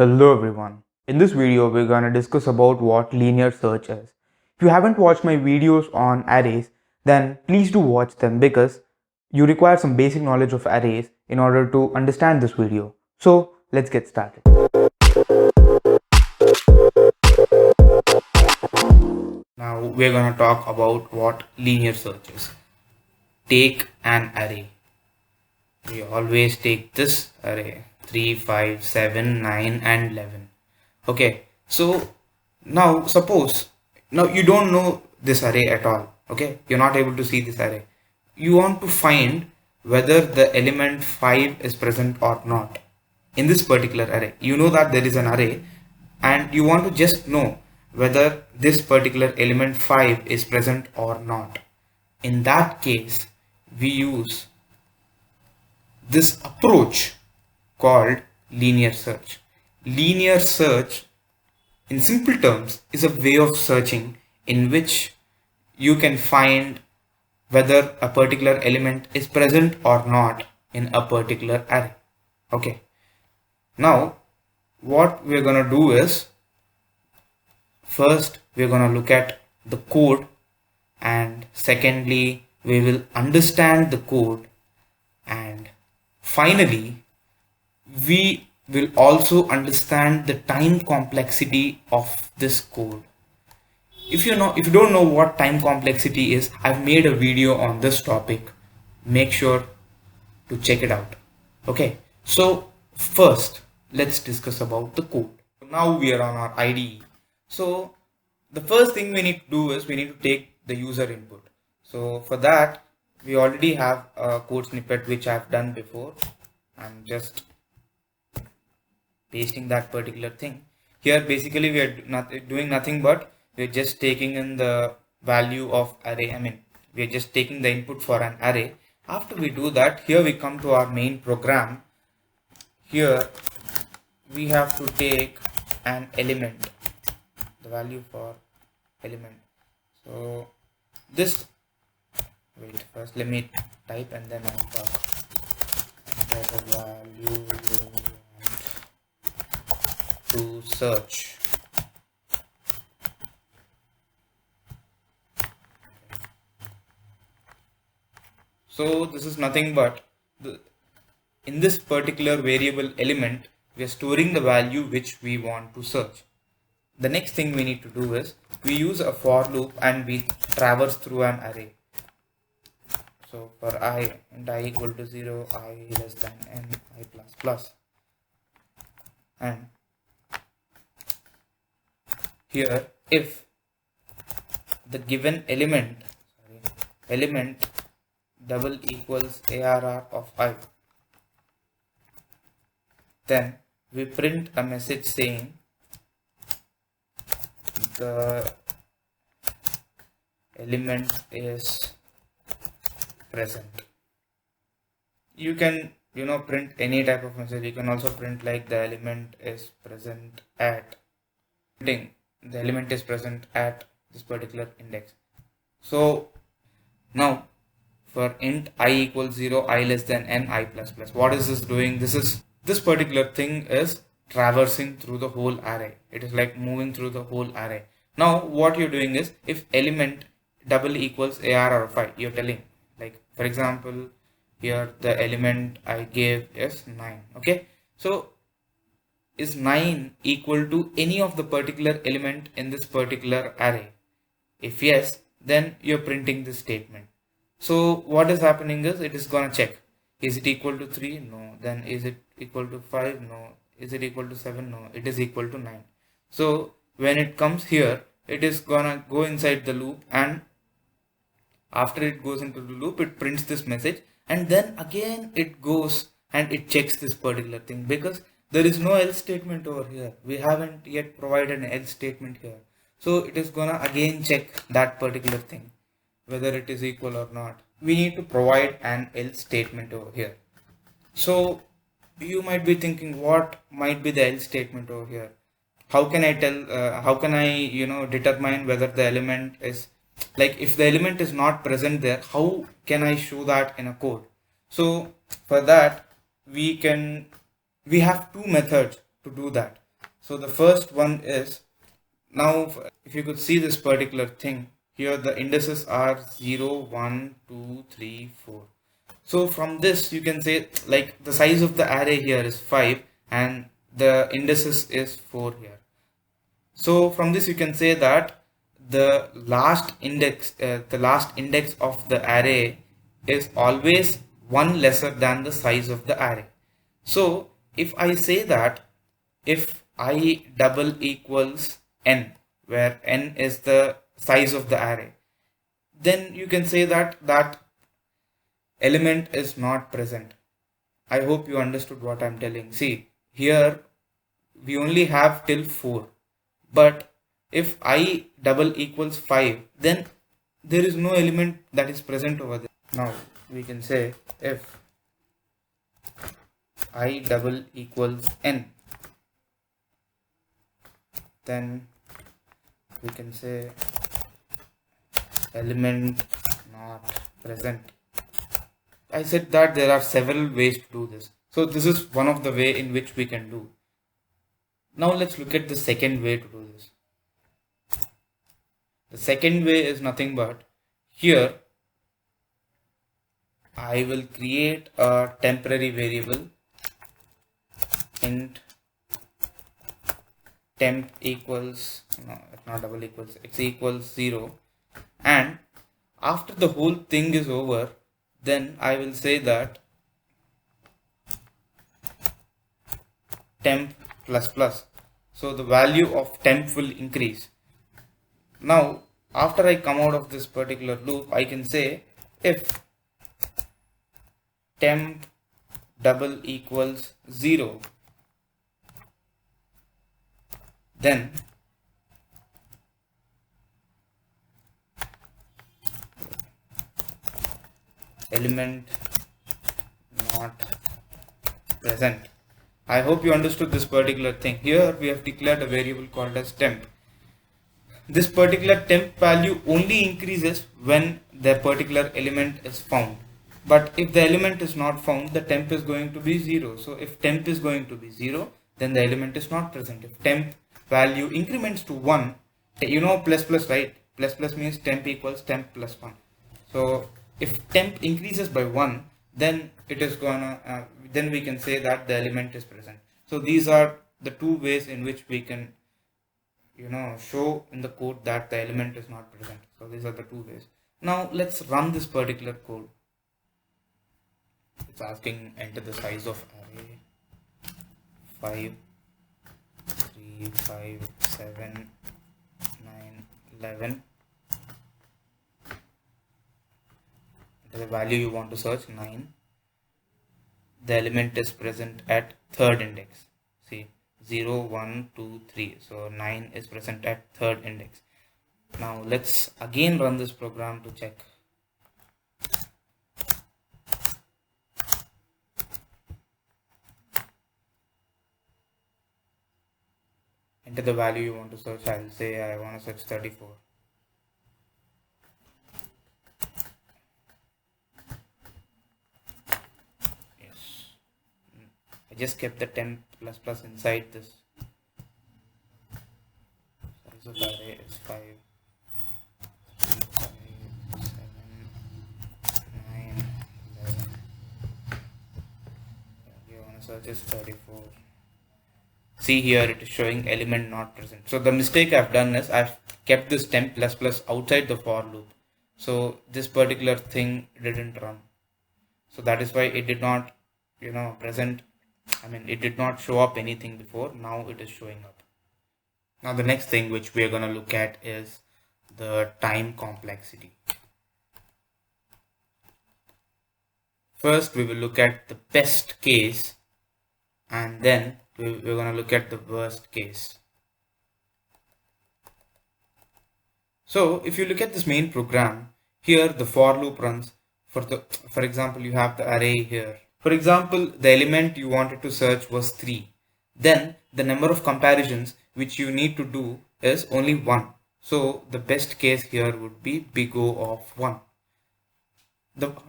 Hello everyone. In this video, we're going to discuss about what linear search is. If you haven't watched my videos on arrays, then please do watch them because you require some basic knowledge of arrays in order to understand this video. So let's get started. Now we're going to talk about what linear search is. Take an array. We always take this array 3, 5, 7, 9 and 11. Okay, so now suppose now you don't know this array at all. Okay, you're not able to see this array. You want to find whether the element 5 is present or not in this particular array. You know that there is an array and you want to just know whether this particular element 5 is present or not. In that case, we use this approach called linear search. Linear search, in simple terms, is a way of searching in which you can find whether a particular element is present or not in a particular array. Okay. Now, what we're going to do is, first we're going to look at the code, and secondly we will understand the code, and finally we will also understand the time complexity of this code. If you don't know what time complexity is, I've made a video on this topic. Make sure to check it out. Okay, so first let's discuss about the code. Now we are on our IDE. So the first thing we need to do is we need to take the user input. So for that, we already have a code snippet which I've done before. I'm just pasting that particular thing. Here basically we are doing nothing but we're just taking in the value of array. We're just taking the input for an array. After we do that, here we come to our main program. Here we have to take an element, the value for element. So this, wait, first let me type and then I'll talk. The value to search. So this is nothing but in this particular variable element, we are storing the value which we want to search. The next thing we need to do is we use a for loop and we traverse through an array. So for I and I equal to 0, I less than n, I plus plus, and here if the given element double equals ARR of I, then we print a message saying the element is present. You can print any type of message. You can also print like the element is present at this particular index. So now for int I equals 0, I less than n, I plus plus, what is this doing? This particular thing is traversing through the whole array. It is like moving through the whole array. Now what you're doing is, if element double equals ARR of I, you're telling, like for example here the element I gave is 9. Okay, so is 9 equal to any of the particular element in this particular array? If yes, then you're printing this statement. So what is happening is, it is gonna check, is it equal to 3? No. Then is it equal to 5? No. Is it equal to 7? No. It is equal to 9. So when it comes here, it is gonna go inside the loop, and after it goes into the loop, it prints this message, and then again it goes and it checks this particular thing, because there is no else statement over here. We haven't yet provided an else statement here. So it is gonna again check that particular thing, whether it is equal or not. We need to provide an else statement over here. So you might be thinking, what might be the else statement over here? How can I tell, how can I, determine whether the element is, like if the element is not present there, how can I show that in a code? So for that, we have two methods to do that. So the first one is, now if you could see this particular thing, here the indices are 0, 1, 2, 3, 4. So from this you can say, like, the size of the array here is 5 and the indices is 4 here. So from this you can say that the last index of the array is always 1 lesser than the size of the array. So if I say that if I double equals n, where n is the size of the array, then you can say that that element is not present. I hope you understood what I'm telling. See, here we only have till 4, but if I double equals 5, then there is no element that is present over there. Now we can say if I double equals n, then we can say element not present. I said that there are several ways to do this. So this is one of the way in which we can do. Now let's look at the second way to do this. The second way is nothing but, here I will create a temporary variable int temp equals, no, not double equals, x equals 0, and after the whole thing is over, then I will say that temp plus plus. So the value of temp will increase. Now after I come out of this particular loop, I can say if temp double equals 0, then element not present. I hope you understood this particular thing. Here we have declared a variable called as temp. This particular temp value only increases when the particular element is found. But if the element is not found, the temp is going to be 0. So if temp is going to be 0, then the element is not present. If temp value increments to 1, you know plus plus, right? Plus plus means temp equals temp plus 1. So if temp increases by 1, then it is gonna then we can say that the element is present. So these are the two ways in which we can, you know, show in the code that the element is not present. So these are the two ways. Now let's run this particular code. It's asking enter the size of array 5, 3, 5, 7, 9, 11. The value you want to search 9. The element is present at third index. See, 0, 1, 2, 3. So 9 is present at third index. Now let's again run this program to check. Enter the value you want to search. I will say I want to search 34. I just kept the temp plus plus inside this. Size of the array is 5, 3, 5, 7, 9, 11. You want to search is 34. See here it is showing element not present. So the mistake I've done is I've kept this temp plus plus outside the for loop. So this particular thing didn't run. So that is why it did not, you know, present. I mean, it did not show up anything before. Now it is showing up. Now the next thing which we are going to look at is the time complexity. First we will look at the best case, and then we're going to look at the worst case. So if you look at this main program, here the for loop runs. For example, you have the array here. For example, the element you wanted to search was 3. Then the number of comparisons which you need to do is only 1. So the best case here would be big O of 1.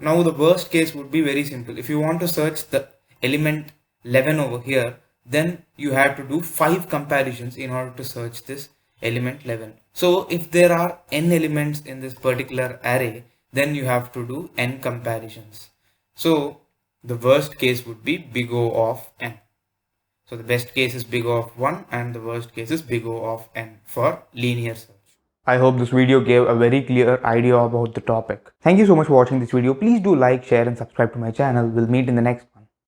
Now the worst case would be very simple. If you want to search the element 11 over here, then you have to do 5 comparisons in order to search this element 11. So if there are n elements in this particular array, then you have to do n comparisons. So the worst case would be big O of n. So the best case is big O of 1 and the worst case is big O of n for linear search. I hope this video gave a very clear idea about the topic. Thank you so much for watching this video. Please do like, share and subscribe to my channel. We'll meet in the next